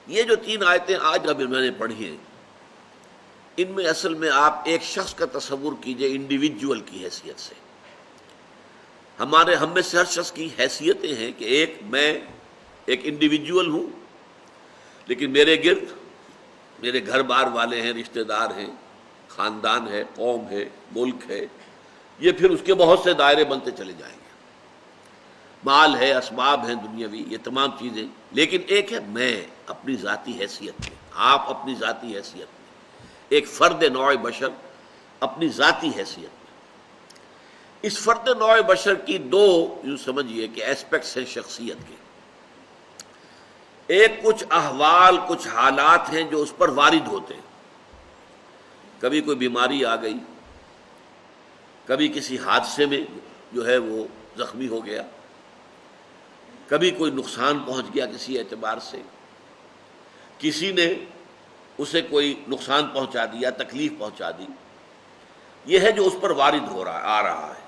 یہ جو 3 آیتیں آج ابھی میں نے پڑھی ہیں، ان میں اصل میں آپ ایک شخص کا تصور کیجئے انڈیویجول کی حیثیت سے. ہم میں سے ہر شخص کی حیثیتیں ہیں کہ میں ایک انڈیویجول ہوں، لیکن میرے گرد میرے گھر بار والے ہیں، رشتہ دار ہیں، خاندان ہے، قوم ہے، ملک ہے. یہ پھر اس کے بہت سے دائرے بنتے چلے جائیں گے. مال ہے، اسباب ہیں دنیاوی، یہ تمام چیزیں. لیکن ایک ہے میں اپنی ذاتی حیثیت میں، آپ اپنی ذاتی حیثیت میں، ایک فرد نوع بشر اپنی ذاتی حیثیت میں. اس فرد نوع بشر کی 2 یوں سمجھیے کہ ایسپیکٹس ہیں شخصیت کے. ایک کچھ احوال، کچھ حالات ہیں جو اس پر وارد ہوتے ہیں. کبھی کوئی بیماری آ گئی، کبھی کسی حادثے میں جو ہے وہ زخمی ہو گیا، کبھی کوئی نقصان پہنچ گیا کسی اعتبار سے، کسی نے اسے کوئی نقصان پہنچا دیا، تکلیف پہنچا دی. یہ ہے جو اس پر وارد آ رہا ہے.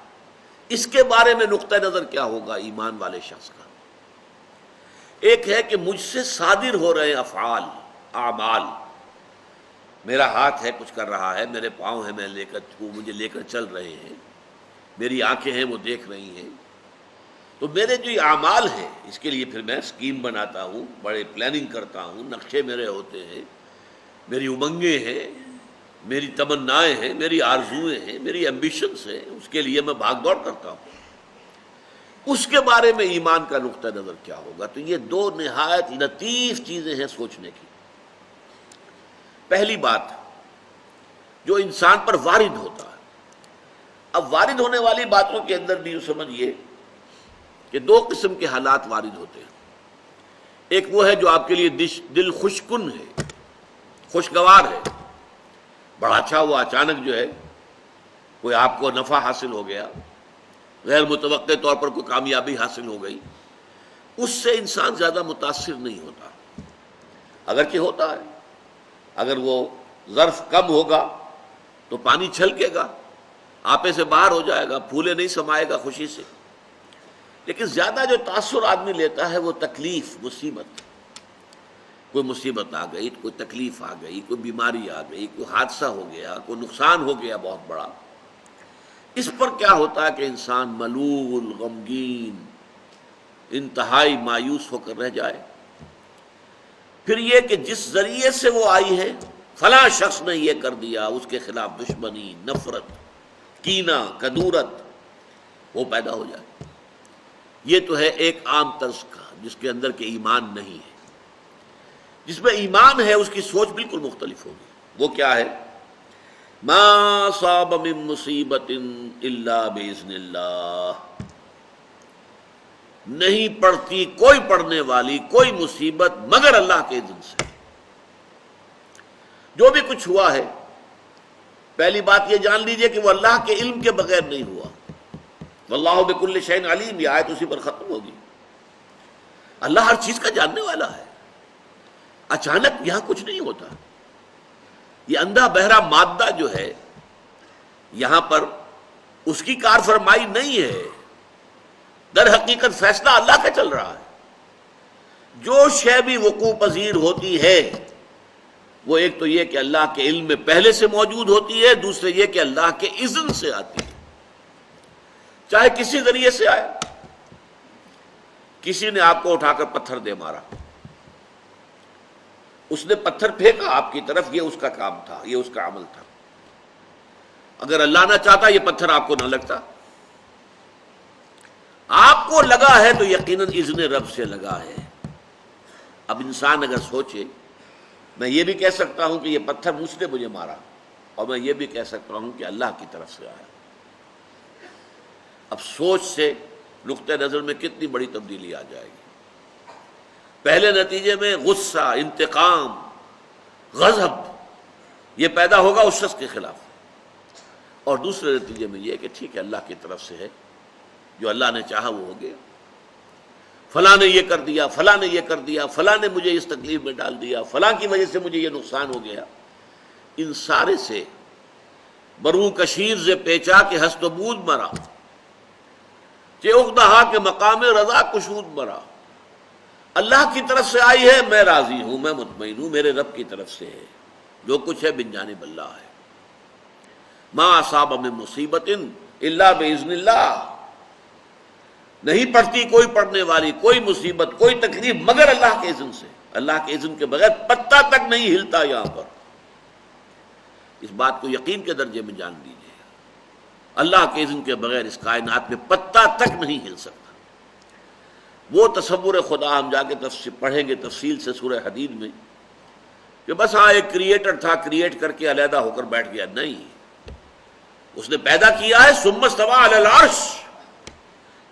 اس کے بارے میں نقطہ نظر کیا ہوگا ایمان والے شخص کا؟ ایک ہے کہ مجھ سے صادر ہو رہے افعال، اعمال. میرا ہاتھ ہے کچھ کر رہا ہے، میرے پاؤں ہیں مجھے لے کر چل رہے ہیں، میری آنکھیں ہیں وہ دیکھ رہی ہیں. تو میرے جو یہ اعمال ہیں اس کے لیے پھر میں اسکیم بناتا ہوں، بڑے پلاننگ کرتا ہوں، نقشے میرے ہوتے ہیں، میری امنگیں ہیں، میری تمنائیں ہیں، میری آرزوئیں ہیں، میری ایمبیشنز ہیں، اس کے لیے میں بھاگ دوڑ کرتا ہوں. اس کے بارے میں ایمان کا نقطہ نظر کیا ہوگا؟ تو یہ 2 نہایت لطیف چیزیں ہیں سوچنے کی. پہلی بات جو انسان پر وارد ہوتا ہے. اب وارد ہونے والی باتوں کے اندر بھی یوں سمجھیے کہ 2 قسم کے حالات وارد ہوتے ہیں. ایک وہ ہے جو آپ کے لیے دل خوشکن ہے، خوشگوار ہے، بڑا اچھا ہوا، اچانک جو ہے کوئی آپ کو نفع حاصل ہو گیا، غیر متوقع طور پر کوئی کامیابی حاصل ہو گئی. اس سے انسان زیادہ متاثر نہیں ہوتا، اگرچہ ہوتا ہے. اگر وہ ظرف کم ہوگا تو پانی چھلکے گا، آپے سے باہر ہو جائے گا، پھولے نہیں سمائے گا خوشی سے. لیکن زیادہ جو تاثر آدمی لیتا ہے وہ تکلیف، مصیبت. کوئی مصیبت آ گئی، کوئی تکلیف آ گئی، کوئی بیماری آ گئی، کوئی حادثہ ہو گیا، کوئی نقصان ہو گیا بہت بڑا. اس پر کیا ہوتا ہے کہ انسان ملول، غمگین، انتہائی مایوس ہو کر رہ جائے. پھر یہ کہ جس ذریعے سے وہ آئی ہے، فلاں شخص نے یہ کر دیا، اس کے خلاف دشمنی، نفرت، کینہ، کدورت وہ پیدا ہو جائے. یہ تو ہے ایک عام طرز کا جس کے اندر کہ ایمان نہیں ہے. جس میں ایمان ہے اس کی سوچ بالکل مختلف ہوگی. وہ کیا ہے؟ ما صاب من مصیبت الا باذن اللہ. نہیں پڑتی کوئی پڑنے والی کوئی مصیبت مگر اللہ کے اذن سے. جو بھی کچھ ہوا ہے، پہلی بات یہ جان لیجئے کہ وہ اللہ کے علم کے بغیر نہیں ہوا. واللہ بکل شیء علیم، یہ آیت اسی پر ختم ہوگی. اللہ ہر چیز کا جاننے والا ہے. اچانک یہاں کچھ نہیں ہوتا. یہ اندھا بہرا مادہ جو ہے یہاں پر اس کی کار فرمائی نہیں ہے، در حقیقت فیصلہ اللہ کا چل رہا ہے. جو شے بھی وقوع پذیر ہوتی ہے وہ ایک تو یہ کہ اللہ کے علم میں پہلے سے موجود ہوتی ہے، دوسرے یہ کہ اللہ کے اذن سے آتی ہے. چاہے کسی ذریعے سے آئے. کسی نے آپ کو اٹھا کر پتھر دے مارا، اس نے پتھر پھینکا آپ کی طرف، یہ اس کا کام تھا، یہ اس کا عمل تھا. اگر اللہ نہ چاہتا یہ پتھر آپ کو نہ لگتا. آپ کو لگا ہے تو یقیناً اذن رب سے لگا ہے. اب انسان اگر سوچے، میں یہ بھی کہہ سکتا ہوں کہ یہ پتھر مجھ نے مجھے مارا، اور میں یہ بھی کہہ سکتا ہوں کہ اللہ کی طرف سے آیا. اب سوچ سے نقطہ نظر میں کتنی بڑی تبدیلی آ جائے گی. پہلے نتیجے میں غصہ، انتقام، غضب یہ پیدا ہوگا اس شخص کے خلاف، اور دوسرے نتیجے میں یہ کہ ٹھیک ہے اللہ کی طرف سے ہے، جو اللہ نے چاہا وہ ہو گیا. فلاں نے یہ کر دیا، فلاں نے یہ کر دیا، فلاں نے مجھے اس تکلیف میں ڈال دیا، فلاں کی وجہ سے مجھے یہ نقصان ہو گیا. ان سارے سے برو کشیر سے پیچا کہ ہست و بود مرا، کہ اقدہا کے مقام رضا کشود مرا. اللہ کی طرف سے آئی ہے، میں راضی ہوں، میں مطمئن ہوں، میرے رب کی طرف سے ہے، جو کچھ ہے من جانب اللہ ہے۔ ما اصاب من مصیبت الا باذن اللہ، نہیں پڑتی کوئی پڑنے والی کوئی مصیبت کوئی تکلیف مگر اللہ کے اذن سے، اللہ کے اذن کے بغیر پتہ تک نہیں ہلتا یہاں پر۔ اس بات کو یقین کے درجے میں جان لیجیے، اللہ کے اذن کے بغیر اس کائنات میں پتہ تک نہیں ہل سکتا۔ وہ تصور خدا ہم جا کے پڑھیں گے تفصیل سے سورہ حدید میں کہ بس ہاں ایک کریٹر تھا، کریٹ کر کے علیحدہ ہو کر بیٹھ گیا، نہیں، اس نے پیدا کیا ہے، ثم استوى علی العرش،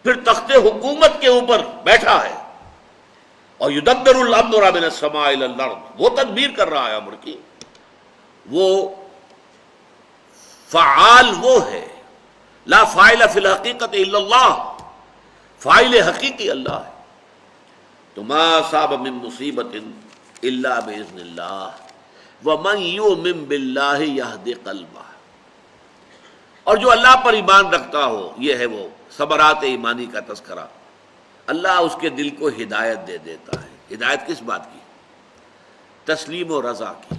پھر تخت حکومت کے اوپر بیٹھا ہے، اور یدبر الامر من السماء الى الارض، وہ تدبیر کر رہا ہے امر کی، وہ فعال وہ ہے، لا فاعل فی الحقیقت الا اللہ، فاعل حقیقی اللہ ہے۔ تو ما اصاب من مصیبت الا باذن اللہ ومن یؤمن باللہ یہد قلبہ، اور جو اللہ پر ایمان رکھتا ہو، یہ ہے وہ ثمرات ایمانی کا تذکرہ، اللہ اس کے دل کو ہدایت دے دیتا ہے۔ ہدایت کس بات کی؟ تسلیم و رضا کی۔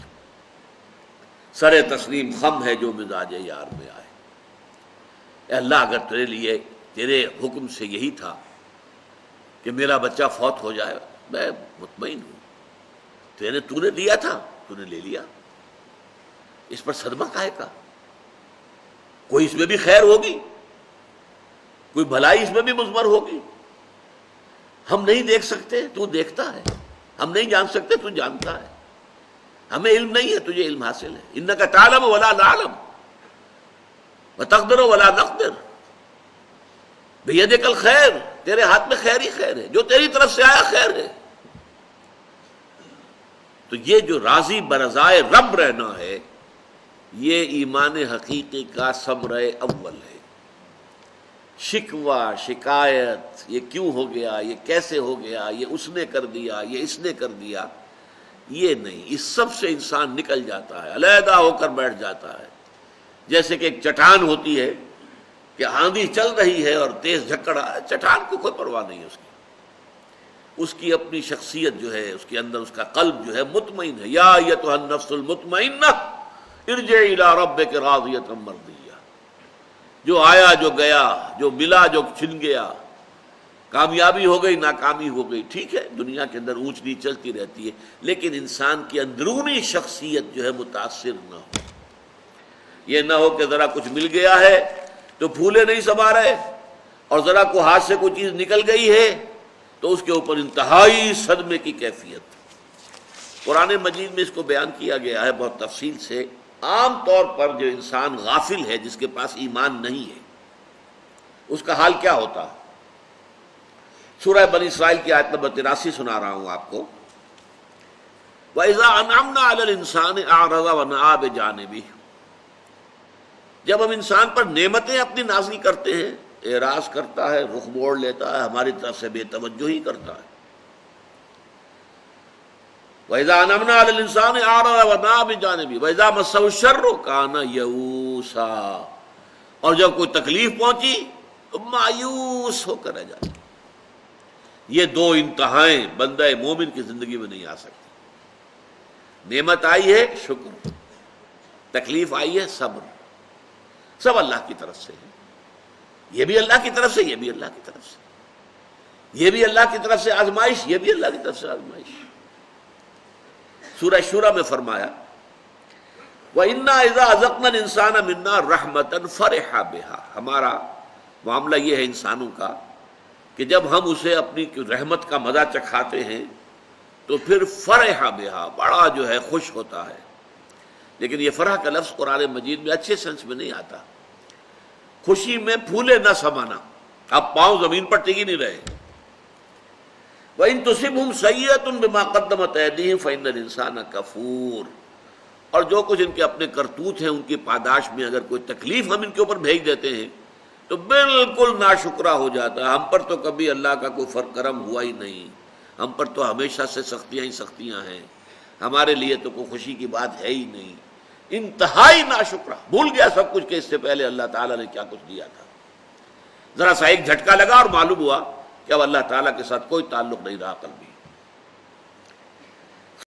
سر تسلیم خم ہے جو مزاج یار میں آئے۔ اے اللہ، اگر تیرے لیے تیرے حکم سے یہی تھا کہ میرا بچہ فوت ہو جائے، میں مطمئن ہوں، تو نے دیا تھا، تو نے لے لیا، اس پر صدمہ کاہے کا؟ کوئی اس میں بھی خیر ہوگی، کوئی بھلائی اس میں بھی مضمر ہوگی۔ ہم نہیں دیکھ سکتے، تو دیکھتا ہے، ہم نہیں جان سکتے، تو جانتا ہے، ہمیں علم نہیں ہے، تجھے علم حاصل ہے۔ انک تعلم ولا نعلم وتقدر ولا نقدر بیدک الخیر، تیرے ہاتھ میں خیر ہی خیر ہے، جو تیری طرف سے آیا خیر ہے۔ تو یہ جو راضی برضائے رب رہنا ہے، یہ ایمان حقیقی کا ثمرہ اول ہے۔ شکوہ شکایت، یہ کیوں ہو گیا، یہ کیسے ہو گیا، یہ اس نے کر دیا، یہ اس نے کر دیا، یہ نہیں، اس سب سے انسان نکل جاتا ہے، علیحدہ ہو کر بیٹھ جاتا ہے۔ جیسے کہ ایک چٹان ہوتی ہے کہ آندھی چل رہی ہے اور تیز جھکڑ، چٹان کو کوئی پرواہ نہیں ہے اس کی اپنی شخصیت جو ہے، اس کے اندر اس کا قلب جو ہے مطمئن ہے۔ یا ایتھا النفس المطمئنہ ارجعی الی ربک راضیۃ مرضیہ، جو آیا جو گیا، جو ملا جو چھن گیا، کامیابی ہو گئی ناکامی ہو گئی، ٹھیک ہے، دنیا کے اندر اونچ نیچ چلتی رہتی ہے، لیکن انسان کی اندرونی شخصیت جو ہے متاثر نہ ہو۔ یہ نہ ہو کہ ذرا کچھ مل گیا ہے تو پھولے نہیں سما رہے، اور ذرا کو ہاتھ سے کوئی چیز نکل گئی ہے تو اس کے اوپر انتہائی صدمے کی کیفیت۔ قرآن مجید میں اس کو بیان کیا گیا ہے بہت تفصیل سے۔ عام طور پر جو انسان غافل ہے، جس کے پاس ایمان نہیں ہے، اس کا حال کیا ہوتا ہے؟ سورہ بنی اسرائیل کی آیت نمبر 83 سنا رہا ہوں آپ کو۔ وَإِذَا أَنْعَمْنَا عَلَى الْإِنسَانِ أَعْرَضَ وَنَأَىٰ بِجَانِبِهِ، جب ہم انسان پر نعمتیں اپنی نازل کرتے ہیں، اعراض کرتا ہے، رخ موڑ لیتا ہے، ہماری طرف سے بے توجہی کرتا ہے۔ وَإِذَا أَنْعَمْنَا عَلَى الْإِنسَانِ أَعْرَضَ وَنَأَىٰ بِجَانِبِهِ وَإِذَا مَسَّهُ الشَّرُّ كَانَ يَئُوسًا، اور جب کوئی تکلیف پہنچی تو مایوس ہو کر رہ جاتا۔ یہ دو انتہائیں بندہ مومن کی زندگی میں نہیں آ سکتی۔ نعمت آئی ہے شکر، تکلیف آئی ہے صبر، سب اللہ کی طرف سے ہے۔ یہ بھی اللہ کی طرف سے، یہ بھی اللہ کی طرف سے، یہ بھی اللہ کی طرف سے آزمائش، یہ بھی اللہ کی طرف سے آزمائش۔ سورہ شورى میں فرمایا وَإِنَّا إِذَا أَذَقْنَا الْإِنسَانَ مِنَّا رَحْمَةً فَرِحَ بِهَا، ہمارا معاملہ یہ ہے انسانوں کا کہ جب ہم اسے اپنی رحمت کا مزہ چکھاتے ہیں تو پھر فرح بہا، بڑا جو ہے خوش ہوتا ہے۔ لیکن یہ فرح کا لفظ قرآن مجید میں اچھے سینس میں نہیں آتا۔ خوشی میں پھولے نہ سمانا، اب پاؤں زمین پر ٹک ہی نہیں رہے۔ وَإِن تُصِبْهُمْ سَيِّئَةٌ بِمَا قَدَّمَتْ أَيْدِيهِمْ فَإِنَّ الْإِنسَانَ كَفُورٌ، اور جو کچھ ان کے اپنے کرتوت ہیں، ان کی پاداش میں اگر کوئی تکلیف ہم ان کے اوپر بھیج دیتے ہیں تو بالکل ناشکرا ہو جاتا ہے۔ ہم پر تو کبھی اللہ کا کوئی کرم ہوا ہی نہیں، ہم پر تو ہمیشہ سے سختیاں ہی سختیاں ہیں، ہمارے لیے تو کوئی خوشی کی بات ہے ہی نہیں۔ انتہائی ناشکرا، بھول گیا سب کچھ کہ اس سے پہلے اللہ تعالیٰ نے کیا کچھ دیا تھا۔ ذرا سا ایک جھٹکا لگا اور معلوم ہوا کہ اب اللہ تعالیٰ کے ساتھ کوئی تعلق نہیں رہا قلبی۔